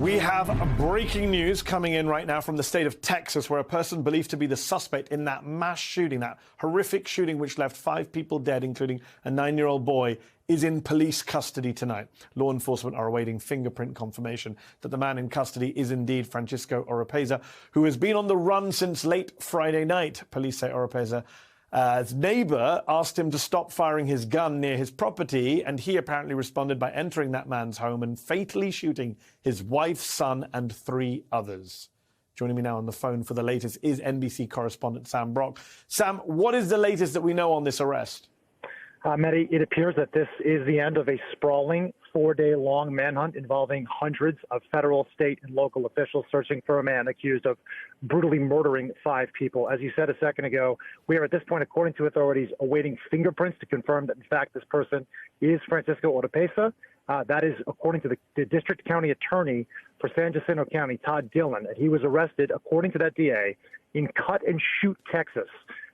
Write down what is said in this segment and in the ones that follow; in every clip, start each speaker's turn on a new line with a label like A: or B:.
A: We have breaking news coming in right now from the state of Texas, where a person believed to be the suspect in that mass shooting, that horrific shooting which left 5 people dead, including a 9-year-old boy, is in police custody tonight. Law enforcement are awaiting fingerprint confirmation that the man in custody is indeed Francisco Oropeza, who has been on the run since late Friday night. Police say Oropeza's neighbor asked him to stop firing his gun near his property, and he apparently responded by entering that man's home and fatally shooting his wife, son, and 3 others. Joining me now on the phone for the latest is NBC correspondent Sam Brock. Sam, what is the latest that we know on this arrest?
B: Mehdi, it appears that this is the end of a sprawling 4-day-long manhunt involving hundreds of federal, state, and local officials searching for a man accused of brutally murdering 5 people. As you said a second ago, we are at this point, according to authorities, awaiting fingerprints to confirm that, in fact, this person is Francisco Oropeza. That is according to the district county attorney for San Jacinto County, Todd Dillon. And he was arrested, according to that DA, in Cut and Shoot, Texas,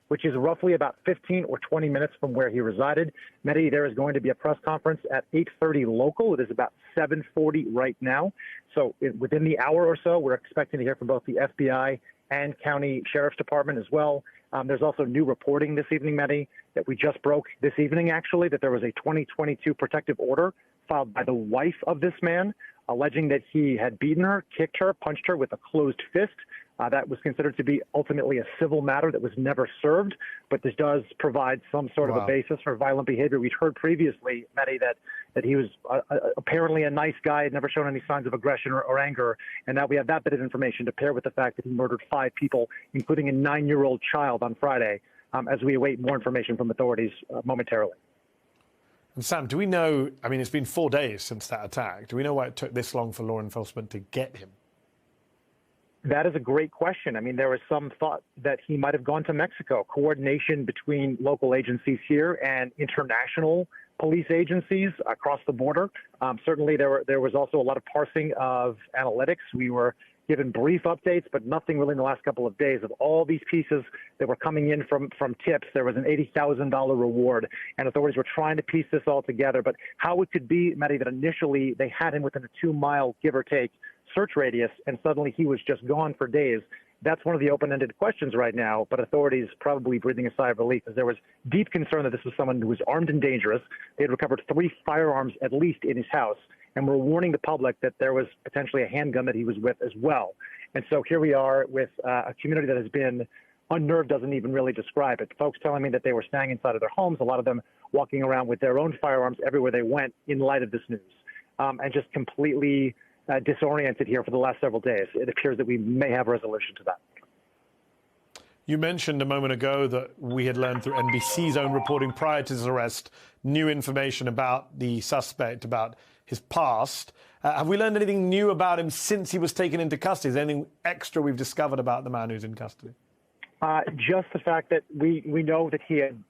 B: which is roughly about 15 or 20 minutes from where he resided. Mehdi, there is going to be a press conference at 8:30 local. It is about 7:40 right now. So within the hour or so, we're expecting to hear from both the FBI and county sheriff's department as well. There's also new reporting this evening, Mehdi, that we just broke this evening, actually, that there was a 2022 protective order filed by the wife of this man, alleging that he had beaten her, kicked her, punched her with a closed fist. That was considered to be ultimately a civil matter that was never served, but this does provide some sort of a basis for violent behavior. We'd heard previously, Mehdi, that he was apparently a nice guy, had never shown any signs of aggression or anger, and now we have that bit of information to pair with the fact that he murdered 5 people, including a 9-year-old child on Friday, as we await more information from authorities momentarily.
A: And Sam, do we know, I mean, it's been 4 days since that attack. Do we know why it took this long for law enforcement to get him?
B: That is a great question. I mean, there was some thought that he might have gone to Mexico. Coordination between local agencies here and international police agencies across the border. Certainly, there was also a lot of parsing of analytics. We were given brief updates, but nothing really in the last couple of days of all these pieces that were coming in from tips. There was an $80,000 reward, and authorities were trying to piece this all together. But how it could be, Mehdi, that initially they had him within a 2-mile, give or take, search radius, and suddenly he was just gone for days. That's one of the open-ended questions right now, but authorities probably breathing a sigh of relief as there was deep concern that this was someone who was armed and dangerous. They had recovered 3 firearms at least in his house, and were warning the public that there was potentially a handgun that he was with as well. And so here we are with a community that has been unnerved, doesn't even really describe it. Folks telling me that they were staying inside of their homes, a lot of them walking around with their own firearms everywhere they went in light of this news, and just completely disoriented here for the last several days. It appears that we may have a resolution to that.
A: You mentioned a moment ago that we had learned through NBC's own reporting prior to his arrest new information about the suspect, about his past. Have we learned anything new about him since he was taken into custody? Is there anything extra we've discovered about the man who's in custody?
B: Just the fact that we know that he had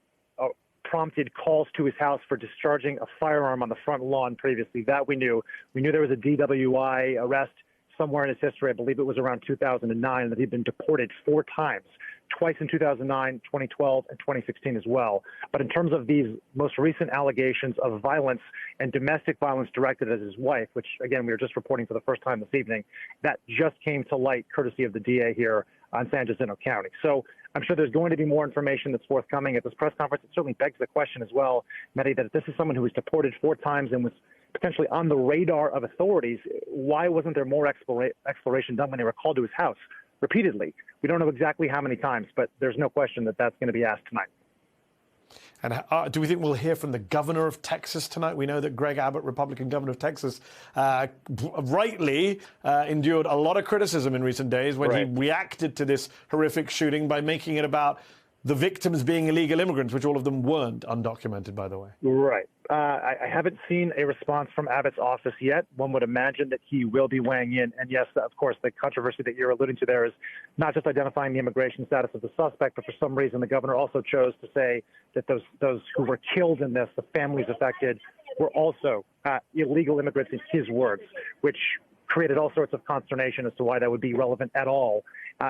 B: prompted calls to his house for discharging a firearm on the front lawn previously. That we knew. We knew there was a DWI arrest somewhere in his history. I believe it was around 2009, and that he'd been deported 4 times, twice in 2009, 2012, and 2016 as well. But in terms of these most recent allegations of violence and domestic violence directed at his wife, which, again, we were just reporting for the first time this evening, that just came to light courtesy of the DA here on San Jacinto County. So I'm sure there's going to be more information that's forthcoming at this press conference. It certainly begs the question as well, Mehdi, that if this is someone who was deported 4 times and was potentially on the radar of authorities, why wasn't there more exploration done when they were called to his house repeatedly? We don't know exactly how many times, but there's no question that that's going to be asked tonight.
A: And do we think we'll hear from the governor of Texas tonight? We know that Greg Abbott, Republican governor of Texas, rightly endured a lot of criticism in recent days when he reacted to this horrific shooting by making it about the victims being illegal immigrants, which all of them weren't, undocumented, by the way.
B: Right. I haven't seen a response from Abbott's office yet. One would imagine that he will be weighing in. And yes, of course, the controversy that you're alluding to there is not just identifying the immigration status of the suspect, but for some reason the governor also chose to say that those who were killed in this, the families affected, were also illegal immigrants in his words, which created all sorts of consternation as to why that would be relevant at all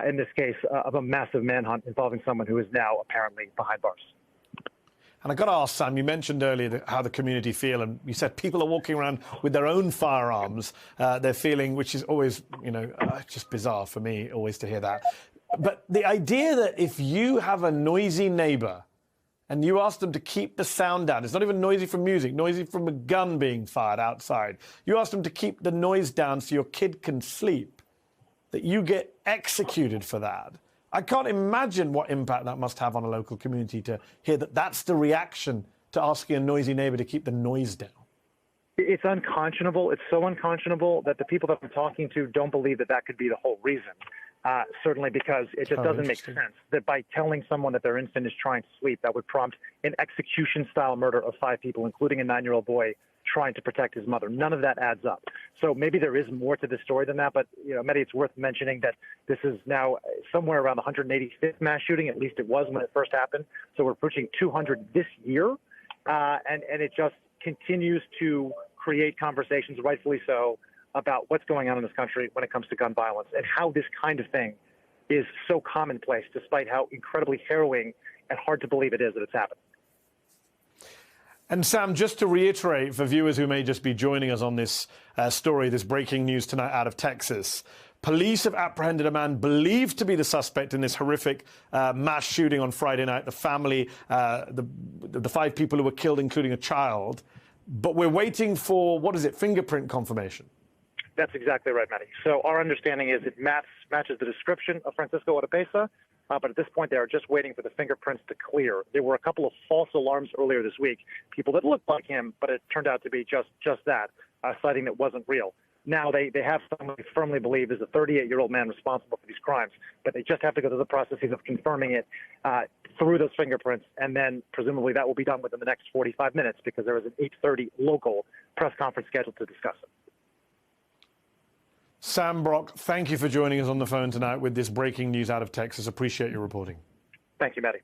B: in this case of a massive manhunt involving someone who is now apparently behind bars.
A: And I got to ask, Sam, you mentioned earlier how the community feel, and you said people are walking around with their own firearms. They're feeling, which is always, just bizarre for me always to hear that. But the idea that if you have a noisy neighbor and you ask them to keep the sound down, it's not even noisy from music, noisy from a gun being fired outside. You ask them to keep the noise down so your kid can sleep, that you get executed for that. I can't imagine what impact that must have on a local community to hear that that's the reaction to asking a noisy neighbor to keep the noise down.
B: It's unconscionable. It's so unconscionable that the people that I'm talking to don't believe that that could be the whole reason. Certainly because it just doesn't make sense that by telling someone that their infant is trying to sleep, that would prompt an execution-style murder of 5 people, including a 9-year-old boy trying to protect his mother. None of that adds up. So maybe there is more to the story than that, but, Mehdi, it's worth mentioning that this is now somewhere around the 185th mass shooting. At least it was when it first happened. So we're approaching 200 this year, and it just continues to create conversations, rightfully so, about what's going on in this country when it comes to gun violence and how this kind of thing is so commonplace, despite how incredibly harrowing and hard to believe it is that it's happened.
A: And Sam, just to reiterate for viewers who may just be joining us on this story, this breaking news tonight out of Texas, police have apprehended a man believed to be the suspect in this horrific mass shooting on Friday night. The family, the 5 people who were killed, including a child. But we're waiting for, fingerprint confirmation.
B: That's exactly right, Matty. So our understanding is it matches the description of Francisco Oropesa, but at this point they are just waiting for the fingerprints to clear. There were a couple of false alarms earlier this week, people that looked like him, but it turned out to be just that, citing that wasn't real. Now they have someone they firmly believe is a 38-year-old man responsible for these crimes, but they just have to go through the processes of confirming it through those fingerprints, and then presumably that will be done within the next 45 minutes because there is an 8:30 local press conference scheduled to discuss it.
A: Sam Brock, thank you for joining us on the phone tonight with this breaking news out of Texas. Appreciate your reporting.
B: Thank you, Matty.